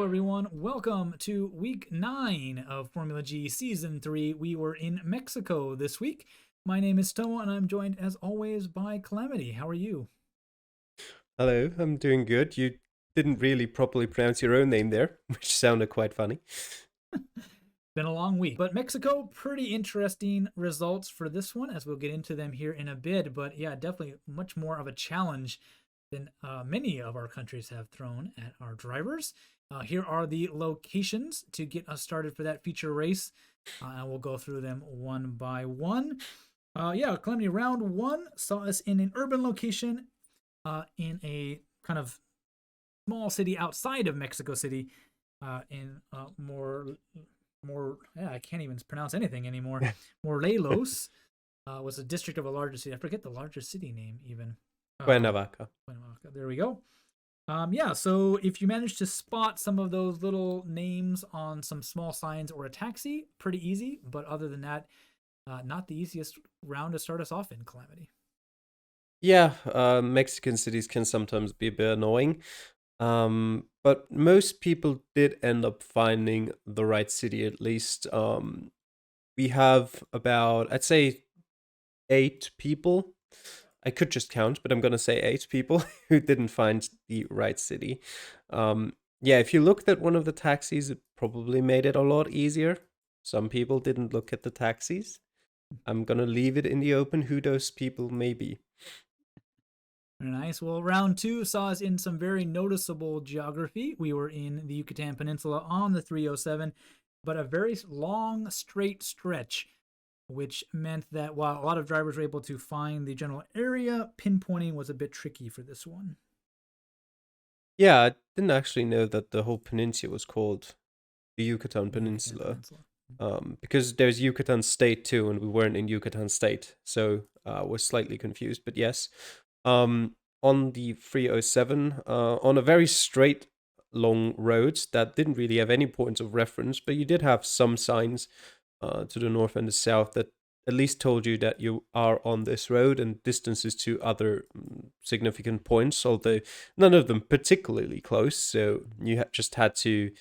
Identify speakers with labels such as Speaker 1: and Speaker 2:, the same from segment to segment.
Speaker 1: Hello, everyone. Welcome to week 9 of Formula G Season 3. We were in Mexico this week. My name is Tomo, and I'm joined, as always, by Calamity. How are you?
Speaker 2: Hello, I'm doing good. You didn't really properly pronounce your own name there, which sounded quite funny.
Speaker 1: Been a long week, but Mexico, pretty interesting results for this one, as we'll get into them here in a bit. But yeah, definitely much more of a challenge than many of our countries have thrown at our drivers. Here are the locations to get us started for that feature race, and we'll go through them one by one. Yeah, Calamity round one saw us in an urban location in a kind of small city outside of Mexico City, in more yeah, I can't even pronounce anything anymore. Morelos was a district of a larger city. I forget the larger city name even.
Speaker 2: Cuernavaca.
Speaker 1: There we go. Yeah, so if you manage to spot some of those little names on some small signs or a taxi, pretty easy. But other than that, not the easiest round to start us off in, Calamity.
Speaker 2: Yeah, Mexican cities can sometimes be a bit annoying, but most people did end up finding the right city at least. We have about, I'd say, 8 people. I could just count, but I'm gonna say 8 people who didn't find the right city. Yeah, if you looked at one of the taxis, it probably made it a lot easier. Some people didn't look at the taxis. I'm gonna leave it in the open who those people may be.
Speaker 1: Very nice. Well, round two saw us in some very noticeable geography. We were in the Yucatan Peninsula on the 307, but a very long, straight stretch, which meant that while a lot of drivers were able to find the general area, pinpointing was a bit tricky for this one.
Speaker 2: Yeah, I didn't actually know that the whole peninsula was called the Yucatan
Speaker 1: The Yucatan
Speaker 2: Peninsula.
Speaker 1: Peninsula.
Speaker 2: Because there's Yucatan State too, and we weren't in Yucatan State, so we're slightly confused. But yes, on the 307, on a very straight, long road that didn't really have any points of reference, but you did have some signs to the north and the south that at least told you that you are on this road and distances to other significant points, although none of them particularly close. So you just had to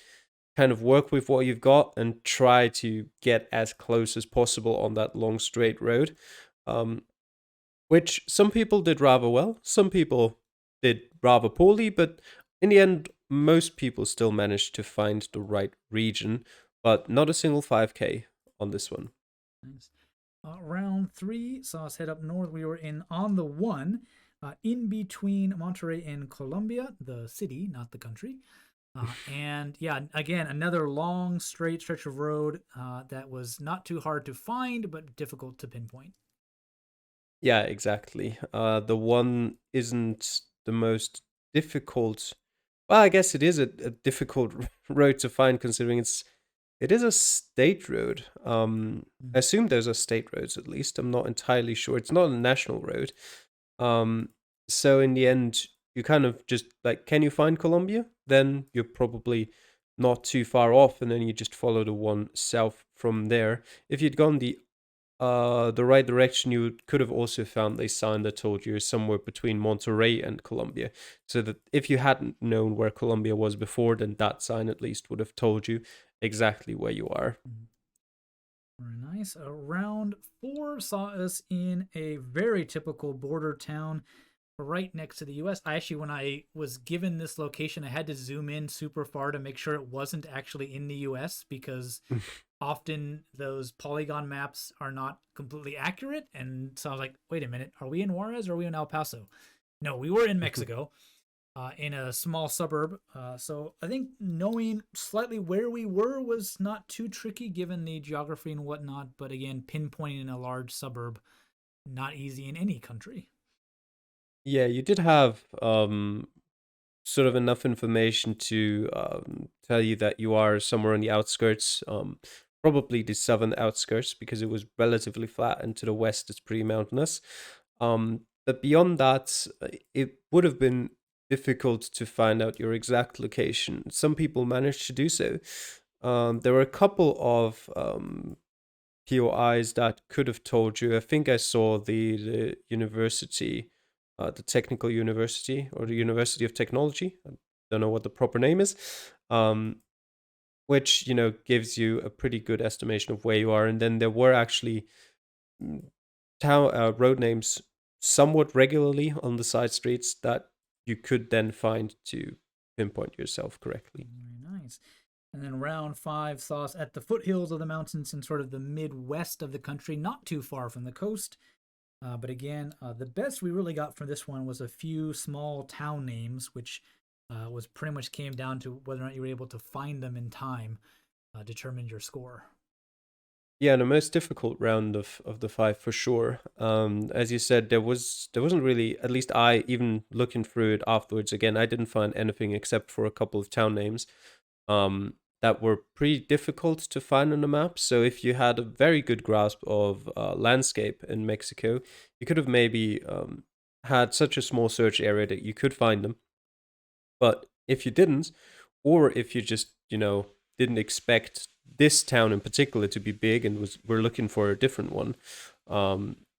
Speaker 2: kind of work with what you've got and try to get as close as possible on that long straight road. Um, which some people did rather well, some people did rather poorly, but in the end, most people still managed to find the right region, but not a single 5K on this one.
Speaker 1: Nice. Round three saw us head up north. We were in on the one, in between Monterrey and Colombia, the city, not the country. And yeah, again, another long, straight stretch of road that was not too hard to find, but difficult to pinpoint.
Speaker 2: Yeah, exactly. The one isn't the most difficult. Well, I guess it is a difficult road to find considering it is a state road. I
Speaker 1: Mm.
Speaker 2: assume those are state roads at least. I'm not entirely sure. It's not a national road. Um, so in the end, you kind of just like, can you find Colombia? Then you're probably not too far off, and then you just follow the one south from there. If you'd gone the right direction, you could have also found a sign that told you somewhere between Monterrey and Colombia. So that if you hadn't known where Colombia was before, then that sign at least would have told you exactly where you are.
Speaker 1: Mm. Very nice. Round four saw us in a very typical border town right next to the US. When I was given this location, I had to zoom in super far to make sure it wasn't actually in the US because often those polygon maps are not completely accurate. And so I was like, wait a minute, are we in Juarez or are we in El Paso? No, we were in Mexico, in a small suburb. So I think knowing slightly where we were was not too tricky given the geography and whatnot. But again, pinpointing in a large suburb, not easy in any country.
Speaker 2: Yeah, you did have sort of enough information to tell you that you are somewhere on the outskirts, probably the southern outskirts, because it was relatively flat, and to the west it's pretty mountainous. But beyond that, it would have been difficult to find out your exact location. Some people managed to do so. There were a couple of POIs that could have told you. I think I saw the university, the technical university or the University of Technology. I don't know what the proper name is, um, which gives you a pretty good estimation of where you are. And then there were actually mm, town road names somewhat regularly on the side streets that you could then find to pinpoint yourself correctly.
Speaker 1: Very nice. And then round five saw us at the foothills of the mountains in sort of the Midwest of the country, not too far from the coast. But again, the best we really got from this one was a few small town names, which was pretty much came down to whether or not you were able to find them in time, determined your score.
Speaker 2: Yeah, the most difficult round of the five for sure. As you said, there wasn't really, at least I, even looking through it afterwards again, I didn't find anything except for a couple of town names that were pretty difficult to find on the map. So if you had a very good grasp of landscape in Mexico, you could have maybe had such a small search area that you could find them. But if you didn't, or if you just, didn't expect this town in particular to be big and were looking for a different one,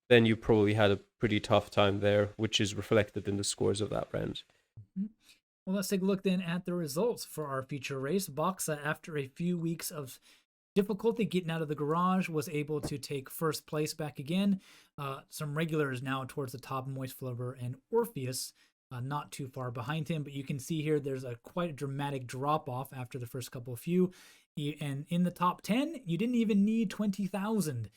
Speaker 2: then you probably had a pretty tough time there, which is reflected in the scores of that round.
Speaker 1: Mhm. Well, let's take a look then at the results for our feature race. Boxa, after a few weeks of difficulty getting out of the garage, was able to take first place back again. Some regulars now towards the top, Moist Flover and Orpheus, not too far behind him. But you can see here there's a quite a dramatic drop off after the first couple of few. And in the top 10, you didn't even need 20,000.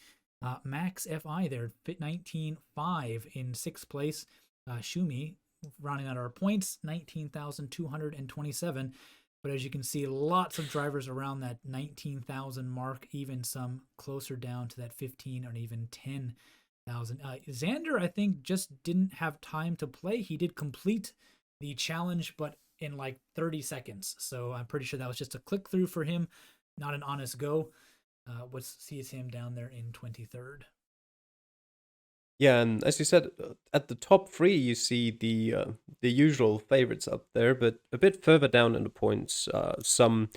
Speaker 1: Max FI there, fit 19.5 in sixth place. Shumi, rounding out our points, 19,227. But as you can see, lots of drivers around that 19,000 mark, even some closer down to that 15 or even 10,000. Xander, I think, just didn't have time to play. He did complete the challenge, but in like 30 seconds. So I'm pretty sure that was just a click through for him, not an honest go. What sees him down there in 23rd.
Speaker 2: Yeah, and as you said, at the top three, you see the usual favorites up there, but a bit further down in the points, some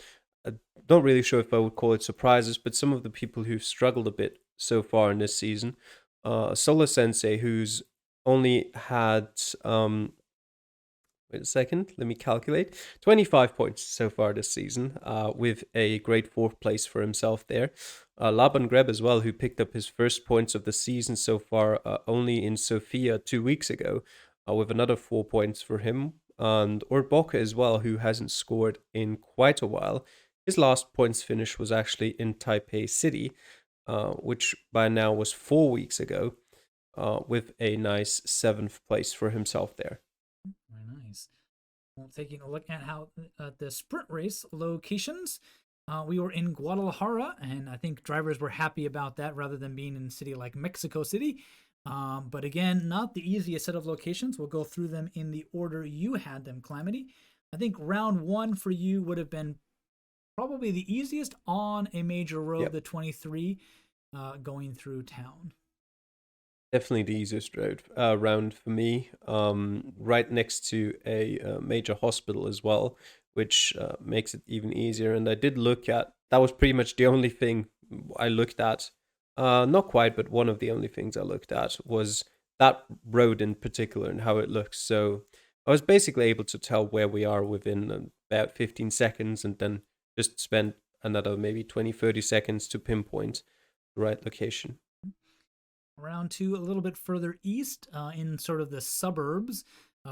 Speaker 2: not really sure if I would call it surprises, but some of the people who've struggled a bit so far in this season. Solar Sensei, who's only had wait a second, let me calculate. 25 points so far this season, with a great fourth place for himself there. Laban Greb as well, who picked up his first points of the season so far only in Sofia 2 weeks ago, with another 4 points for him. And Orboka as well, who hasn't scored in quite a while. His last points finish was actually in Taipei City, which by now was 4 weeks ago, with a nice seventh place for himself there.
Speaker 1: Very nice. Well, taking a look at how the sprint race locations, we were in Guadalajara, and I think drivers were happy about that rather than being in a city like Mexico City. But again, not the easiest set of locations. We'll go through them in the order you had them, Calamity. I think round one for you would have been probably the easiest on a major road,
Speaker 2: Yep.
Speaker 1: the 23, going through town.
Speaker 2: Definitely the easiest round for me. Right next to a major hospital as well, which makes it even easier. And I did look at that was pretty much the only thing I looked at. Not quite, but one of the only things I looked at was that road in particular and how it looks. So I was basically able to tell where we are within about 15 seconds, and then just spend another maybe 20-30 seconds to pinpoint the right location.
Speaker 1: Round two, a little bit further east, in sort of the suburbs,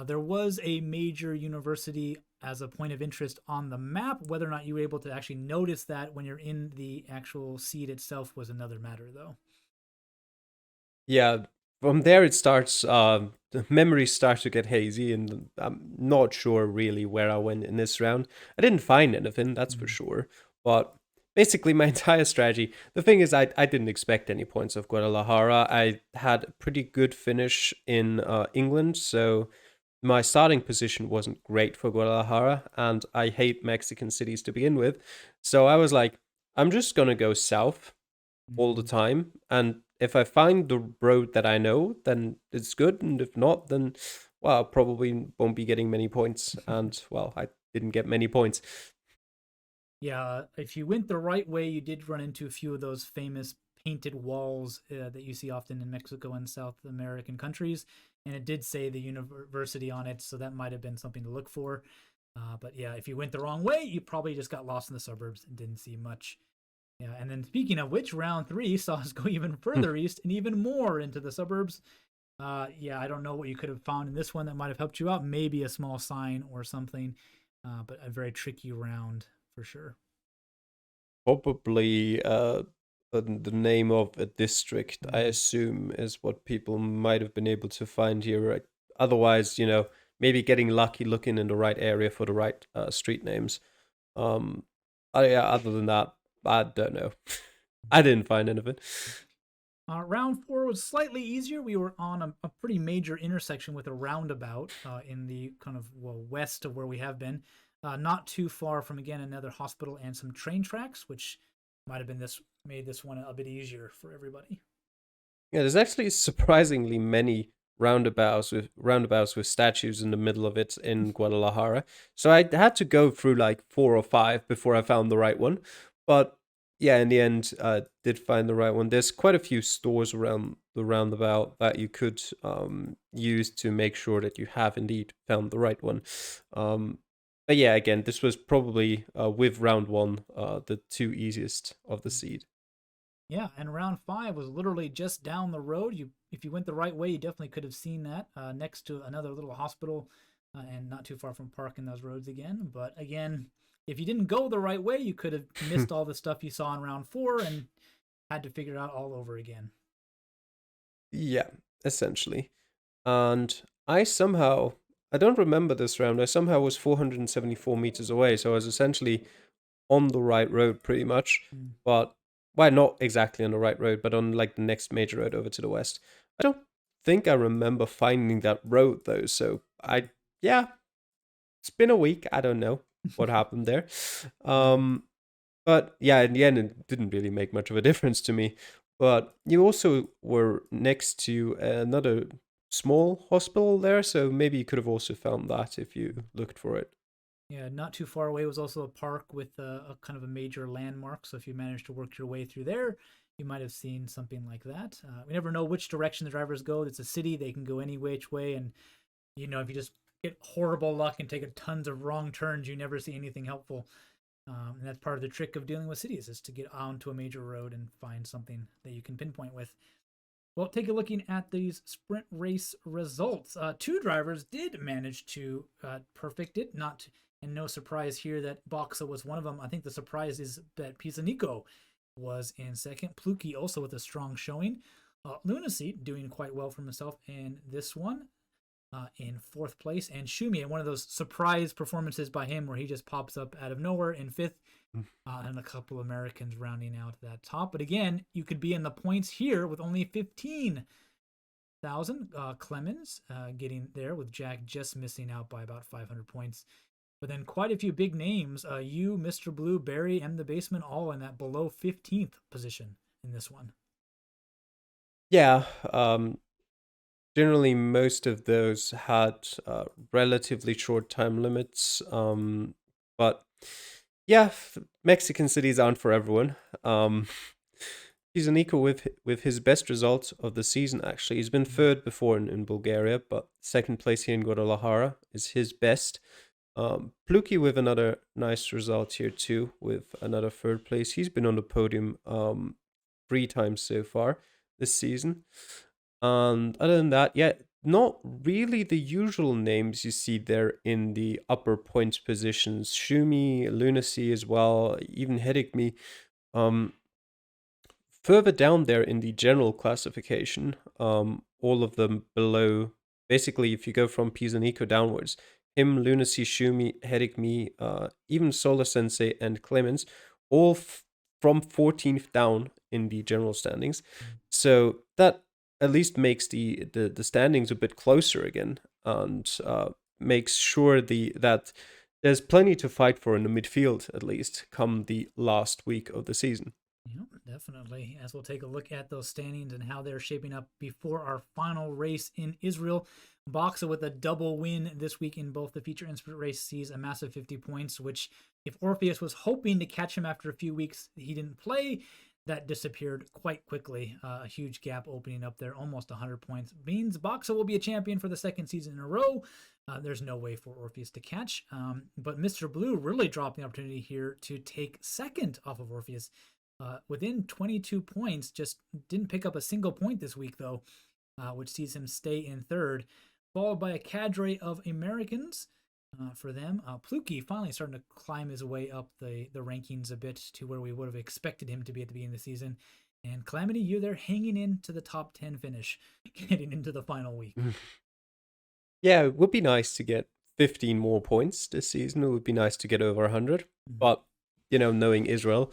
Speaker 1: there was a major university as a point of interest on the map. Whether or not you were able to actually notice that when you're in the actual seed itself was another matter, though.
Speaker 2: Yeah, from there it starts. The memories start to get hazy, and I'm not sure really where I went in this round. I didn't find anything, that's for
Speaker 1: Mhm.
Speaker 2: sure. But basically, my entire strategy. The thing is, I didn't expect any points of Guadalajara. I had a pretty good finish in England, so my starting position wasn't great for Guadalajara, and I hate Mexican cities to begin with. So I was like, I'm just gonna go south all the
Speaker 1: Mhm.
Speaker 2: time. And if I find the road that I know, then it's good. And if not, then, well, I probably won't be getting many points. And, well, I didn't get many points.
Speaker 1: Yeah, if you went the right way, you did run into a few of those famous painted walls that you see often in Mexico and South American countries. And it did say the university on it, so that might have been something to look for. But yeah, if you went the wrong way, you probably just got lost in the suburbs and didn't see much. Yeah, and then speaking of which, round 3 saw us go even further east and even more into the suburbs. Yeah, I don't know what you could have found in this one that might have helped you out. Maybe a small sign or something, but a very tricky round for sure.
Speaker 2: Probably the name of a district, I
Speaker 1: Mm.
Speaker 2: assume, is what people might have been able to find here. Right? Otherwise, maybe getting lucky looking in the right area for the right street names. Um, yeah, other than that, I don't know. I didn't find anything.
Speaker 1: Round 4 was slightly easier. We were on a pretty major intersection with a roundabout in the kind of west of where we have been. Not too far from, again, another hospital and some train tracks, which might have been made this one a bit easier for everybody.
Speaker 2: Yeah, there's actually surprisingly many roundabouts with statues in the middle of it in Guadalajara. So I had to go through like 4 or 5 before I found the right one. But yeah, in the end, did find the right one. There's quite a few stores around the roundabout that you could use to make sure that you have indeed found the right one. But yeah, again, this was probably with round 1 the 2 easiest of the seed.
Speaker 1: Yeah, and round 5 was literally just down the road. If you went the right way, you definitely could have seen that next to another little hospital, and not too far from parking those roads again. But again, if you didn't go the right way, you could have missed all the stuff you saw in round 4 and had to figure it out all over again.
Speaker 2: Yeah, essentially. And I don't remember this round. I somehow was 474 meters away, so I was essentially on the right road pretty much.
Speaker 1: Mm.
Speaker 2: But, well, not exactly on the right road, but on like the next major road over to the west. I don't think I remember finding that road though, so yeah, it's been a week. I don't know what happened there.
Speaker 1: Yeah.
Speaker 2: Um, but yeah, in the end, it didn't really make much of a difference to me. But you also were next to another small hospital there, so maybe you could have also found that if you looked for it.
Speaker 1: Yeah, not too far away was also a park with a kind of a major landmark. So if you managed to work your way through there, you might have seen something like that. We never know which direction the drivers go. It's a city; they can go any which way, and if you just get horrible luck and take a tons of wrong turns, you never see anything helpful. And that's part of the trick of dealing with cities is to get onto a major road and find something that you can pinpoint with. Well, take a looking at these sprint race results. Two drivers did manage to perfect it. Not and no surprise here that Boxa was one of them. I think the surprise is that Pisanico was in second. Pluki also with a strong showing. Lunacy doing quite well for himself in this one in fourth place. And Shumi, one of those surprise performances by him where he just pops up out of nowhere in fifth. And a couple Americans rounding out that top. But again, you could be in the points here with only 15,000. Clemens getting there with Jack just missing out by about 500 points. But then quite a few big names. You, Mr. Blue, Barry, and the Basement all in that below 15th position in this one.
Speaker 2: Yeah, generally most of those had relatively short time limits, but yeah, Mexican cities aren't for everyone. He's an equal with his best result of the season, actually. He's been third before in Bulgaria, but second place here in Guadalajara is his best. Pluki with another nice result here too, with another third place. He's been on the podium 3 times so far this season. And other than that, yeah, not really the usual names you see there in the upper points positions. Shumi, Lunacy as well, even Headache Me. Um, Further down there in the general classification, all of them below, basically, if you go from Pisanico downwards, him, Lunacy, Shumi, Headache Me, even Solar Sensei, and Clemens, all from 14th down in the general standings. So that at least makes the standings a bit closer again, and makes sure that there's plenty to fight for in the midfield, at least, come the last week of the season.
Speaker 1: Yeah, definitely. As we'll take a look at those standings and how they're shaping up before our final race in Israel. Boxa with a double win this week in both the feature and sprint race sees a massive 50 points, which if Orpheus was hoping to catch him after a few weeks, he didn't play. That disappeared quite quickly. A huge gap opening up there, almost 100 points. Means Boxa will be a champion for the second season in a row. There's no way for Orpheus to catch. But Mr. Blue really dropped the opportunity here to take second off of Orpheus. Within 22 points, just didn't pick up a single point this week, though, which sees him stay in third, followed by a cadre of Americans for them. Pluki finally starting to climb his way up the rankings a bit to where we would have expected him to be at the beginning of the season. And Calamity, you're there hanging in to the top 10 finish, getting into the final week.
Speaker 2: Yeah, it would be nice to get 15 more points this season. It would be nice to get over 100. But, knowing Israel,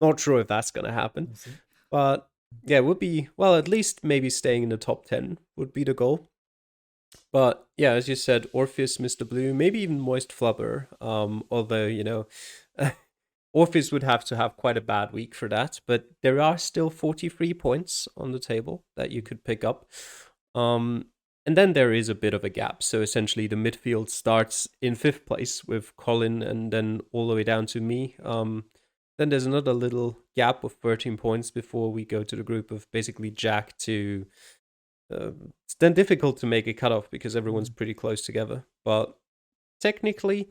Speaker 2: not sure if that's going to happen.
Speaker 1: We'll see.
Speaker 2: But yeah, it would be, well, at least maybe staying in the top 10 would be the goal. But yeah, as you said, Orpheus, Mr. Blue, maybe even Moist Flubber. Although, Orpheus would have to have quite a bad week for that. But there are still 43 points on the table that you could pick up. And then there is a bit of a gap. So essentially the midfield starts in 5th place with Colin and then all the way down to me. Then there's another little gap of 13 points before we go to the group of basically Jack to... it's then difficult to make a cutoff because everyone's pretty close together. But technically,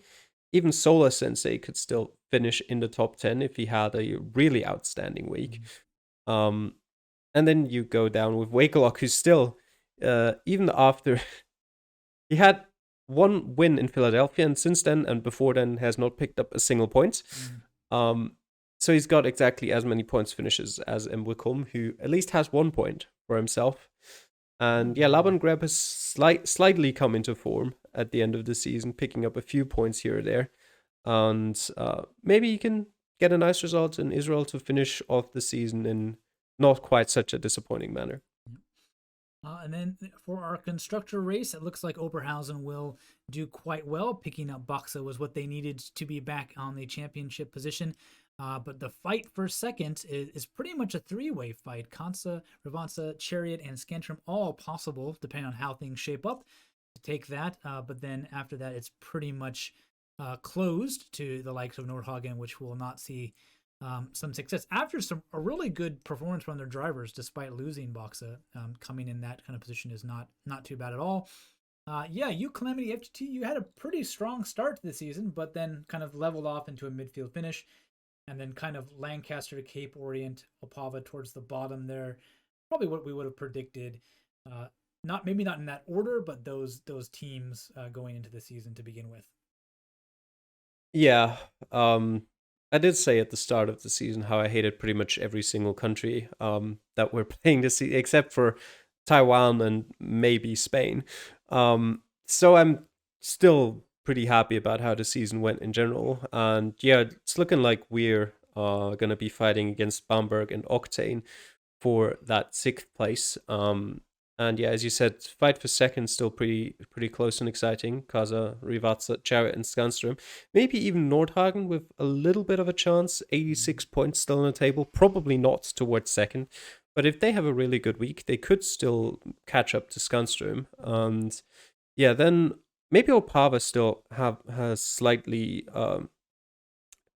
Speaker 2: even Solar Sensei could still finish in the top 10 if he had a really outstanding week. And then you go down with Wakelock, who's still, even after... he had one win in Philadelphia, and since then and before then has not picked up a single point. So he's got exactly as many points finishes as Wickham, who at least has 1 point for himself. And yeah, Laban Greb has slightly come into form at the end of the season, picking up a few points here or there. And maybe he can get a nice result in Israel to finish off the season in not quite such a disappointing manner.
Speaker 1: And then for our constructor race, it looks like Oberhausen will do quite well. Picking up Boxa was what they needed to be back on the championship position. But the fight for second is pretty much a 3-way fight. Kansa, Ravansa, Chariot, and Scantrum all possible, depending on how things shape up, to take that. But then after that, it's pretty much closed to the likes of Nordhagen, which will not see some success after a really good performance from their drivers, despite losing Boxa. Coming in that kind of position is not too bad at all. You Calamity FGT, you had a pretty strong start to the season, but then kind of leveled off into a midfield finish. And then kind of Lancaster, Cape Orient, Opava towards the bottom there. Probably what we would have predicted. Maybe not in that order, but those teams going into the season to begin with.
Speaker 2: Yeah. I did say at the start of the season how I hated pretty much every single country that we're playing this season, except for Taiwan and maybe Spain. So I'm still pretty happy about how the season went in general. And yeah, it's looking like we're going to be fighting against Bamberg and Octane for that 6th place. And yeah, as you said, fight for second still pretty close and exciting. Kaza, Rivatsa, Chariot, and Skanström. Maybe even Nordhagen with a little bit of a chance. 86 points still on the table. Probably not towards second. But if they have a really good week, they could still catch up to Skanström. And yeah, then maybe Opava still has slightly,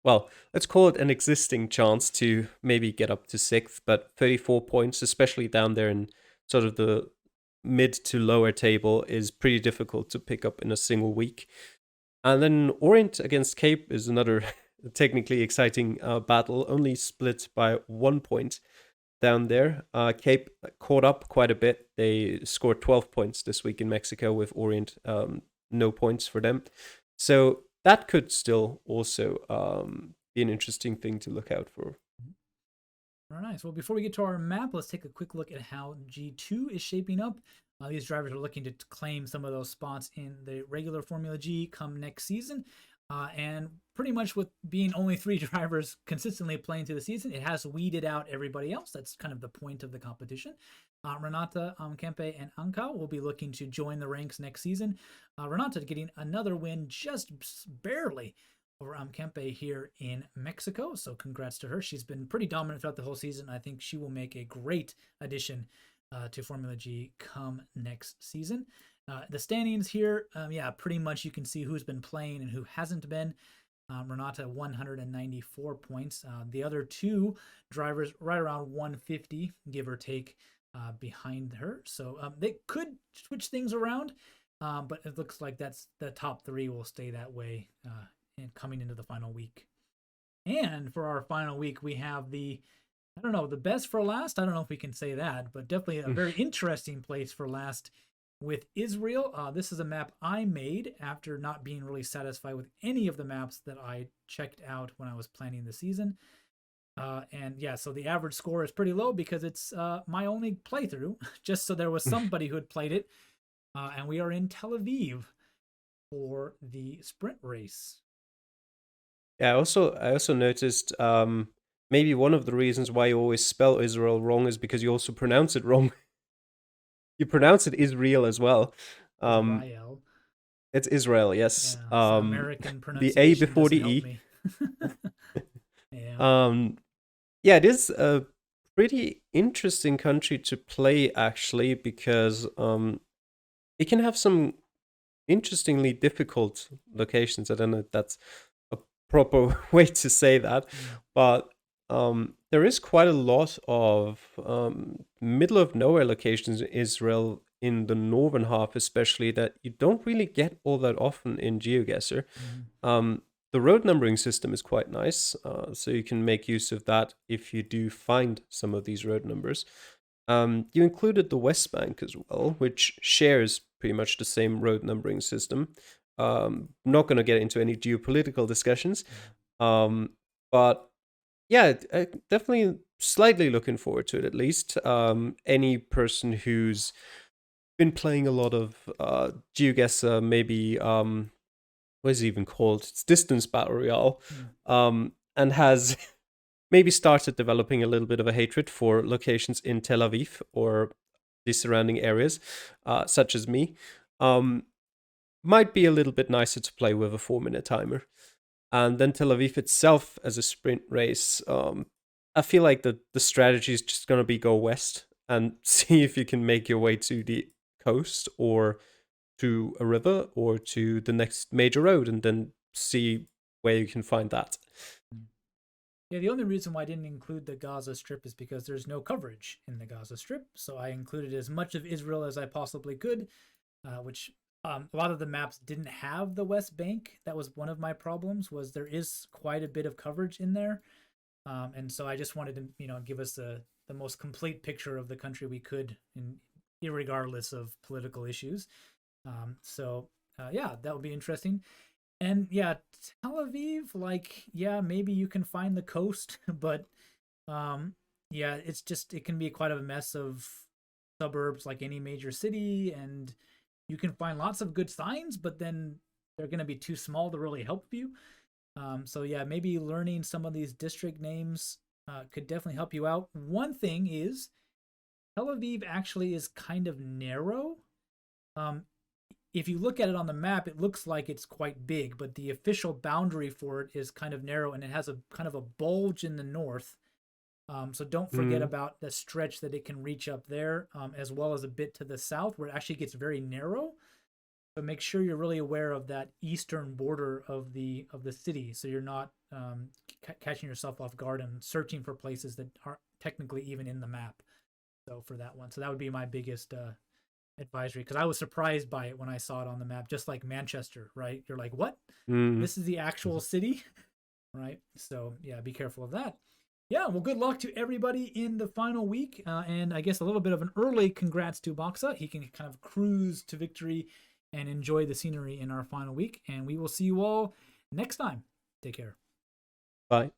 Speaker 2: let's call it an existing chance to maybe get up to 6th, but 34 points, especially down there in sort of the mid to lower table, is pretty difficult to pick up in a single week. And then Orient against Cape is another technically exciting battle, only split by 1 point down there. Cape caught up quite a bit. They scored 12 points this week in Mexico, with Orient no points for them. So that could still also be an interesting thing to look out for.
Speaker 1: Very nice. Well, before we get to our map, let's take a quick look at how G2 is shaping up. These drivers are looking to claim some of those spots in the regular Formula G come next season. And pretty much with being only 3 drivers consistently playing through the season, it has weeded out everybody else. That's kind of the point of the competition. Renata, Kempe, and Anka will be looking to join the ranks next season. Renata getting another win just barely over Kempe here in Mexico. So congrats to her. She's been pretty dominant throughout the whole season. I think she will make a great addition to Formula G come next season. The standings here, pretty much you can see who's been playing and who hasn't been. Renata 194 points. The other 2 drivers right around 150, give or take, behind her. So they could switch things around. But it looks like that's the top three will stay that way and coming into the final week. And for our final week, we have I don't know, the best for last. I don't know if we can say that, but definitely a very interesting place for last with Israel. This is a map I made after not being really satisfied with any of the maps that I checked out when I was planning the season. And yeah, so the average score is pretty low because it's my only playthrough, just so there was somebody who had played it. And we are in Tel Aviv for the sprint race.
Speaker 2: Yeah, I also noticed maybe one of the reasons why you always spell Israel wrong is because you also pronounce it wrong. You pronounce it Israel as well. Um,
Speaker 1: Israel.
Speaker 2: it's Israel, yes.
Speaker 1: Yeah, so American
Speaker 2: The A
Speaker 1: pronunciation
Speaker 2: before
Speaker 1: doesn't
Speaker 2: the
Speaker 1: help
Speaker 2: E.
Speaker 1: me. Yeah.
Speaker 2: Yeah, it is a pretty interesting country to play actually because it can have some interestingly difficult locations. I don't know if that's a proper way to say that, but there is quite a lot of middle of nowhere locations in Israel in the northern half, especially that you don't really get all that often in Geoguessr. The road numbering system is quite nice, so you can make use of that if you do find some of these road numbers. You included the West Bank as well, which shares pretty much the same road numbering system. Not going to get into any geopolitical discussions, but yeah, definitely slightly looking forward to it at least. Any person who's been playing a lot of Geoguessr, maybe what is it even called? It's Distance Battle Royale, and has maybe started developing a little bit of a hatred for locations in Tel Aviv or the surrounding areas, such as me, might be a little bit nicer to play with a 4-minute timer. And then Tel Aviv itself as a sprint race, I feel like the strategy is just going to be go west and see if you can make your way to the coast or to a river or to the next major road and then see where you can find that.
Speaker 1: Yeah, the only reason why I didn't include the Gaza Strip is because there's no coverage in the Gaza Strip. So I included as much of Israel as I possibly could, which a lot of the maps didn't have the West Bank. That was one of my problems. Was there is quite a bit of coverage in there, and so I just wanted to give us the most complete picture of the country we could, irregardless of political issues. Yeah, that would be interesting. And yeah, Tel Aviv, like, yeah, maybe you can find the coast, but yeah, it can be quite a mess of suburbs like any major city, and you can find lots of good signs, but then they're going to be too small to really help you. So yeah, maybe learning some of these district names could definitely help you out. One thing is Tel Aviv actually is kind of narrow. Um, if you look at it on the map, it looks like it's quite big, but the official boundary for it is kind of narrow and it has a kind of a bulge in the north. So don't forget about the stretch that it can reach up there, as well as a bit to the south where it actually gets very narrow. But make sure you're really aware of that eastern border of the city, so you're not catching yourself off guard and searching for places that aren't technically even in the map. So for that one, so that would be my biggest advisory, because I was surprised by it when I saw it on the map, just like Manchester, right? You're like, what? This is the actual city, right? So yeah, be careful of that. Yeah, well, good luck to everybody in the final week, and I guess a little bit of an early congrats to Boxa. He can kind of cruise to victory and enjoy the scenery in our final week, and we will see you all next time. Take care.
Speaker 2: Bye.